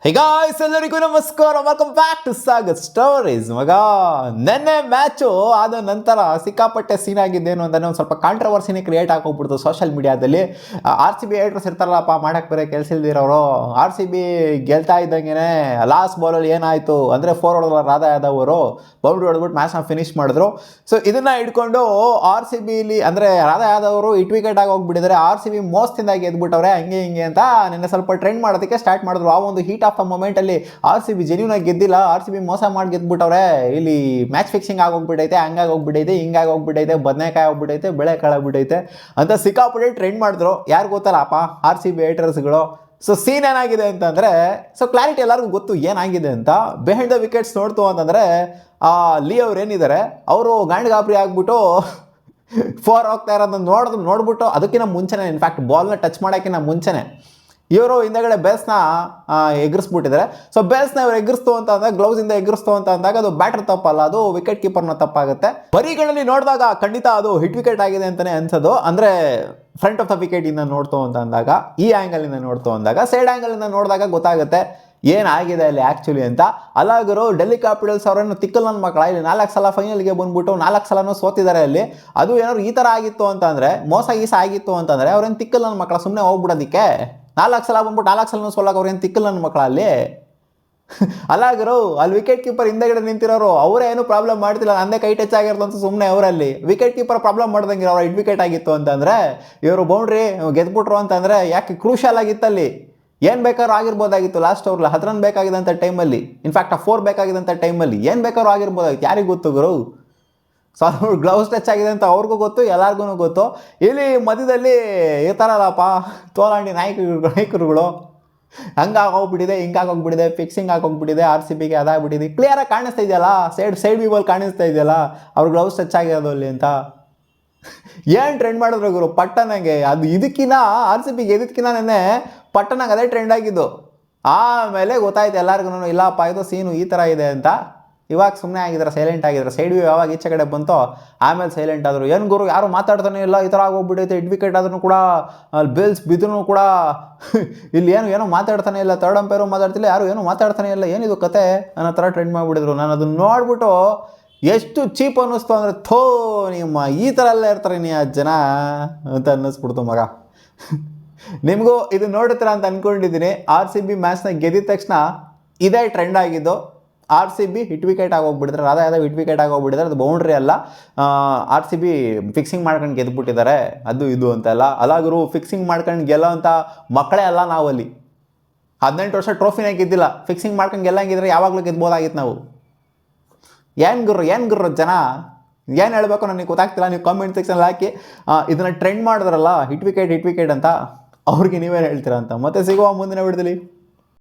ಹೇ guys ಎಲ್ಲರಿಗೂ ನಮಸ್ಕಾರ, welcome back to Sagar stories. ಮಗ ನೆನ್ನೆ ಮ್ಯಾಚು ಆದ ನಂತರ ಸಿಕ್ಕಾಪಟ್ಟೆ ಸೀನ್ ಆಗಿದ್ದೇನು ಅಂತಲೇ ಒಂದು ಸ್ವಲ್ಪ ಕಾಂಟ್ರವರ್ಸಿನೇ ಕ್ರಿಯೇಟ್ ಆಗೋಗ್ಬಿಡ್ತು ಸೋಷಿಯಲ್ ಮೀಡಿಯಾದಲ್ಲಿ. ಆರ್ ಸಿ ಬಿ ಏಟ್ರಸ್ ಇರ್ತಾರಲ್ಲಪ್ಪ, ಮಾಡೋಕ್ಕೆ ಬೇರೆ ಕೆಲಸ ಇಲ್ದಿರೋರು. ಆರ್ ಸಿ ಬಿ ಗೆಲ್ತಾ ಇದ್ದಂಗೆ ಲಾಸ್ಟ್ ಬಾಲಲ್ಲಿ ಏನಾಯಿತು ಅಂದರೆ 4 ಹೊಡೆದ ರಾಧಾ ಯಾದವ್ ಅವರು ಬೌಂಡ್ರಿ ಹೊಡೆದ್ಬಿಟ್ಟು ಮ್ಯಾಚ್ನ ಫಿನಿಶ್ ಮಾಡಿದ್ರು. ಸೊ ಇದನ್ನು ಇಟ್ಕೊಂಡು ಆರ್ ಸಿ ಬಿಲಿ ಅಂದರೆ ರಾಧಾ ಯಾದವ್ ಅವರು ಇಟ್ ವಿಕೆಟ್ ಆಗಿ ಹೋಗ್ಬಿಟ್ಟಿದ್ದಾರೆ. ಆರ್ ಸಿ ಬಿ ಮೋಸದಿಂದ ಗೆದ್ಬಿಟ್ಟವ್ರೆ ಹಂಗೆ ಹಿಂಗೆ ಅಂತ ನಿನ್ನೆ ಸ್ವಲ್ಪ ಟ್ರೆಂಡ್ ಮಾಡೋದಕ್ಕೆ ಸ್ಟಾರ್ಟ್ ಮಾಡಿದ್ರು. ಆ ಒಂದು ಹೀಟ್ ಆಫ್ ದ ಮೊಮೆಂಟಲ್ಲಿ ಆರ್ ಸಿ ಬಿ ಜೆನ್ಯೂನ್ ಆಗಿ ಗೆದ್ದಿಲ್ಲ, ಆರ್ ಸಿ ಬಿ ಮೋಸ ಮಾಡಿ ಗೆದ್ಬಿಟ್ಟವ್ರೆ, ಇಲ್ಲಿ ಮ್ಯಾಚ್ ಫಿಕ್ಸಿಂಗ್ ಆಗೋಗ್ಬಿಟ್ಟೈತೆ, ಹಂಗಾಗಿ ಹೋಗ್ಬಿಟ್ಟೈತೆ, ಹಿಂಗಾಗಿ ಹೋಗ್ಬಿಟ್ಟೈತೆ, ಬದನೆಕಾಯಿ ಹೋಗ್ಬಿಟ್ಟೈತೆ, ಬೆಳೆಕಾಳು ಆಗ್ಬಿಟ್ಟೈತೆ ಅಂತ ಸಿಕ್ಕಾಪಟ್ಟೆ ಟ್ರೆಂಡ್ ಮಾಡಿದ್ರು. ಯಾರು ಗೊತ್ತಲ್ಲಪ್ಪ ಆರ್ ಸಿ ಬಿ ಹೇಟರ್ಸ್ಗಳು. ಸೊ ಸೀನ್ ಏನಾಗಿದೆ ಅಂತಂದರೆ, ಸೊ ಕ್ಲಾರಿಟಿ ಎಲ್ಲರಿಗೂ ಗೊತ್ತು ಏನಾಗಿದೆ ಅಂತ. ಬಿಹೈಂಡ್ ದ ವಿಕೆಟ್ಸ್ ನೋಡ್ತು ಅಂತಂದರೆ ಲೀ ಅವ್ರು ಏನಿದ್ದಾರೆ ಅವರು ಗಾಂಡ್ ಗಾಬರಿ ಆಗ್ಬಿಟ್ಟು 4 ಹೋಗ್ತಾ ಇರೋದನ್ನ ನೋಡ್ಬಿಟ್ಟು ಅದಕ್ಕಿಂತ ಮುಂಚೆನೇ, ಇನ್ಫ್ಯಾಕ್ಟ್ ಬಾಲ್ನ ಟಚ್ ಮಾಡೋಕ್ಕಿಂತ ಮುಂಚೆನೇ ಇವರು ಹಿಂದಗಡೆ ಬೇಸ್ನ ಎಗರಿಸ್ಬಿಟ್ಟಿದ್ದಾರೆ. ಸೊ ಬೇಸ್ನ ಇವರು ಎಗರಿಸ್ತು ಅಂತ ಅಂದಾಗ, ಗ್ಲೌಸಿಂದ ಎಗರಿಸ್ತು ಅಂತ ಅಂದಾಗ ಅದು ಬ್ಯಾಟರ್ ತಪ್ಪಲ್ಲ, ಅದು ವಿಕೆಟ್ ಕೀಪರ್ನ ತಪ್ಪಾಗುತ್ತೆ. ಬರಿಗಳಲ್ಲಿ ನೋಡಿದಾಗ ಖಂಡಿತ ಅದು ಹಿಟ್ ವಿಕೆಟ್ ಆಗಿದೆ ಅಂತಲೇ ಅನ್ಸೋದು. ಅಂದರೆ ಫ್ರಂಟ್ ಆಫ್ ದ ವಿಕೆಟಿಂದ ನೋಡ್ತು ಅಂತ ಅಂದಾಗ, ಈ ಆ್ಯಂಗಲಿಂದ ನೋಡ್ತು ಅಂದಾಗ, ಸೈಡ್ ಆ್ಯಂಗಲಿಂದ ನೋಡಿದಾಗ ಗೊತ್ತಾಗುತ್ತೆ ಏನಾಗಿದೆ ಅಲ್ಲಿ ಆ್ಯಕ್ಚುಲಿ ಅಂತ. ಅಲಾಗರು ಡೆಲ್ಲಿ ಕ್ಯಾಪಿಟಲ್ಸ್ ಅವರನ್ನು ತಿಕ್ಕಲ್ ನನ್ನ ಮಕ್ಕಳ, ಇಲ್ಲಿ 4 ಸಲ ಫೈನಲ್ಗೆ ಬಂದ್ಬಿಟ್ಟು 4 ಸಲನೂ ಸೋತಿದ್ದಾರೆ ಅಲ್ಲಿ. ಅದು ಏನಾದ್ರು ಈ ಥರ ಆಗಿತ್ತು ಅಂತಂದರೆ, ಮೋಸ ಗೀಸ ಆಗಿತ್ತು ಅಂತಂದರೆ ಅವ್ರೇನು ತಿಕ್ಕಲ್ ನನ್ನ ಮಕ್ಕಳ ಸುಮ್ಮನೆ ಹೋಗ್ಬಿಡೋದಕ್ಕೆ. 4 ಸಲ ಬಂದ್ಬಿಟ್ಟು 4 ಸಲನೂ ಸೋಲಾಗ ಅವ್ರೇನು ತಿಕ್ಕಲ್ ನನ್ನ ಮಕ್ಕಳ ಅಲ್ಲಿ. ಅಲಾಗರು ಅಲ್ಲಿ ವಿಕೆಟ್ ಕೀಪರ್ ಹಿಂದೆಗಡೆ ನಿಂತಿರೋರು ಅವರೇನು ಪ್ರಾಬ್ಲಮ್ ಮಾಡ್ತಿಲ್ಲ, ನಂದೇ ಕೈ ಟಚ್ ಆಗಿರೋದು ಅಂತ ಸುಮ್ಮನೆ ಅವರಲ್ಲಿ ವಿಕೆಟ್ ಕೀಪರ್ ಪ್ರಾಬ್ಲಮ್ ಮಾಡ್ದಂಗೆ ಅವ್ರು ಹಿಟ್ ವಿಕೆಟ್ ಆಗಿತ್ತು ಅಂತಂದರೆ, ಇವರು ಬೌಂಡ್ರಿ ಗೆದ್ಬಿಟ್ರು ಅಂತಂದರೆ ಯಾಕೆ ಕ್ರೂಷಲ್ ಆಗಿತ್ತಲ್ಲಿ. ಏನು ಬೇಕಾದ್ರೂ ಆಗಿರ್ಬೋದಾಗಿತ್ತು. ಲಾಸ್ಟ್ ಓವರ್ಲಿ 10 ರನ್ ಬೇಕಾಗಿದ್ದಂಥ ಟೈಮಲ್ಲಿ, ಇನ್ಫ್ಯಾಕ್ಟ್ 4 ಬೇಕಾಗಿದ್ದಂಥ ಟೈಮಲ್ಲಿ ಏನು ಬೇಕಾದ್ರೂ ಆಗಿರ್ಬೋದಾಗಿತ್ತು. ಯಾರಿಗೆ ಗೊತ್ತು ಗುರು? ಸೊ ಅವ್ರು ಗ್ಲೌಸ್ ಟಚ್ ಆಗಿದೆ ಅಂತ ಅವ್ರಿಗೂ ಗೊತ್ತು, ಎಲ್ಲರಿಗೂ ಗೊತ್ತು. ಇಲ್ಲಿ ಮಧ್ಯದಲ್ಲಿ ಇರ್ತಾರಲ್ಲಪ್ಪ ತೋಲಾಂಡಿ ನಾಯಕರುಗಳು, ಹಂಗಾಗೋಗ್ಬಿಟ್ಟಿದೆ, ಹಿಂಗಾಗೋಗ್ಬಿಟ್ಟಿದೆ, ಫಿಕ್ಸಿಂಗ್ ಆಗೋಗ್ಬಿಟ್ಟಿದೆ, ಆರ್ ಸಿ ಬಿಗೆ ಅದಾಗ್ಬಿಟ್ಟಿದೆ. ಕ್ಲಿಯರಾಗಿ ಕಾಣಿಸ್ತಾ ಇದೆಯಲ್ಲ, ಸೈಡ್ ವ್ಯೂವಲ್ಲಿ ಕಾಣಿಸ್ತಾ ಇದೆಯಲ್ಲ ಅವ್ರು ಗ್ಲೌಸ್ ಟಚ್ ಆಗಿರೋದು ಅಲ್ಲಿ ಅಂತ. ಏನು ಟ್ರೆಂಡ್ ಮಾಡಿದ್ರು ಗುರು ಪಟ್ಟನಾಗೆ. ಅದು ಇದಕ್ಕಿಂತ ಆರ್ ಸಿ ಬಿಗೆ ಎದಕ್ಕಿಂತ ನೆನ್ನೆ ಪಟ್ಟನಾಗ ಅದೇ ಟ್ರೆಂಡ್ ಆಗಿದ್ದು. ಆಮೇಲೆ ಗೊತ್ತಾಯ್ತು ಎಲ್ಲರಿಗೂ, ಇಲ್ಲಪ್ಪ ಇದು ಸೀನು ಈ ಥರ ಇದೆ ಅಂತ. ಇವಾಗ ಸುಮ್ಮನೆ ಆಗಿದ್ದಾರೆ, ಸೈಲೆಂಟ್ ಆಗಿದ್ದಾರೆ. ಸೈಡ್ ವ್ಯೂ ಯಾವಾಗ ಈಚೆ ಕಡೆ ಬಂತೋ ಆಮೇಲೆ ಸೈಲೆಂಟ್ ಆದರು. ಏನು ಗುರು ಯಾರು ಮಾತಾಡ್ತಾನೆ ಇಲ್ಲ, ಈ ಥರ ಆಗೋಗ್ಬಿಟ್ಟೈತೆ, ಹಿಟ್ ವಿಕೆಟ್ ಆದ್ರೂ ಕೂಡ ಅಲ್ಲಿ ಬೇಲ್ಸ್ ಬಿದ್ರೂ ಕೂಡ ಇಲ್ಲಿ ಏನೋ ಮಾತಾಡ್ತಾನೆ ಇಲ್ಲ, ಥರ್ಡ್ ಅಂಪೈರು ಮಾತಾಡ್ತಿಲ್ಲ, ಯಾರು ಏನೂ ಮಾತಾಡ್ತಾನೆ ಇಲ್ಲ, ಏನಿದು ಕತೆ ಅನ್ನೋ ಥರ ಟ್ರೆಂಡ್ ಮಾಡಿಬಿಟ್ಟಿದ್ರು. ನಾನು ಅದನ್ನು ನೋಡ್ಬಿಟ್ಟು ಎಷ್ಟು ಚೀಪ್ ಅನ್ನಿಸ್ತು ಅಂದರೆ, ಥೋ ನಿಮ್ಮ ಈ ಥರ ಎಲ್ಲ ಇರ್ತಾರೆ ನೀ ಆ ಜನ ಅಂತ ಅನ್ನಿಸ್ಬಿಡ್ತು ಮಗ. ನಿಮಗೂ ಇದು ನೋಡ್ತೀರ ಅಂತ ಅಂದ್ಕೊಂಡಿದ್ದೀನಿ. ಆರ್ ಸಿ ಬಿ ಮ್ಯಾಚ್ನ ಗೆದ್ದಿದ ತಕ್ಷಣ ಇದೇ ಟ್ರೆಂಡ್ ಆಗಿದ್ದು. R C B hit wicket ಆಗೋಗ್ಬಿಟ್ಟಿದ್ದಾರೆ, ರಾಧಾ ಯಾದವ್ ಹಿಟ್ ವಿಕೆಟ್ ಆಗೋಗ್ಬಿಟ್ಟಿದ್ದಾರೆ. ಅದು ಬೌಂಡ್ರಿ ಅಲ್ಲ, ಆರ್ ಸಿ ಬಿ ಫಿಕ್ಸಿಂಗ್ ಮಾಡ್ಕೊಂಡು ಗೆದ್ಬಿಟ್ಟಿದ್ದಾರೆ, ಅದು ಇದು ಅಂತೆಲ್ಲ. ಅಲಾಗರು ಫಿಕ್ಸಿಂಗ್ ಮಾಡ್ಕೊಂಡು ಗೆಲ್ಲೋ ಅಂತ ಮಕ್ಕಳೇ ಅಲ್ಲ ನಾವಲ್ಲಿ. 18 ವರ್ಷ ಟ್ರೋಫಿನೇ ಗೆದ್ದಿಲ್ಲ, ಫಿಕ್ಸಿಂಗ್ ಮಾಡ್ಕೊಂಡು ಗೆಲ್ಲಂಗಿದ್ರೆ ಯಾವಾಗಲೂ ಗೆದ್ಬೋದಾಗಿತ್ತು ನಾವು. ಏನು ಗುರು ಜನ ಏನು ಹೇಳಬೇಕು ನನಗೆ ಗೊತ್ತಾಗ್ತಿಲ್ಲ. ನೀವು ಕಾಮೆಂಟ್ ಸೆಕ್ಷನಲ್ಲಿ ಹಾಕಿ ಇದನ್ನು ಟ್ರೆಂಡ್ ಮಾಡಿದ್ರಲ್ಲ ಹಿಟ್ ವಿಕೆಟ್ ಅಂತ, ಅವ್ರಿಗೆ ನೀವೇನು ಹೇಳ್ತೀರಾ ಅಂತ. ಮತ್ತೆ ಸಿಗುವ ಮುಂದಿನ ವಿಡಿಯೋದಲ್ಲಿ.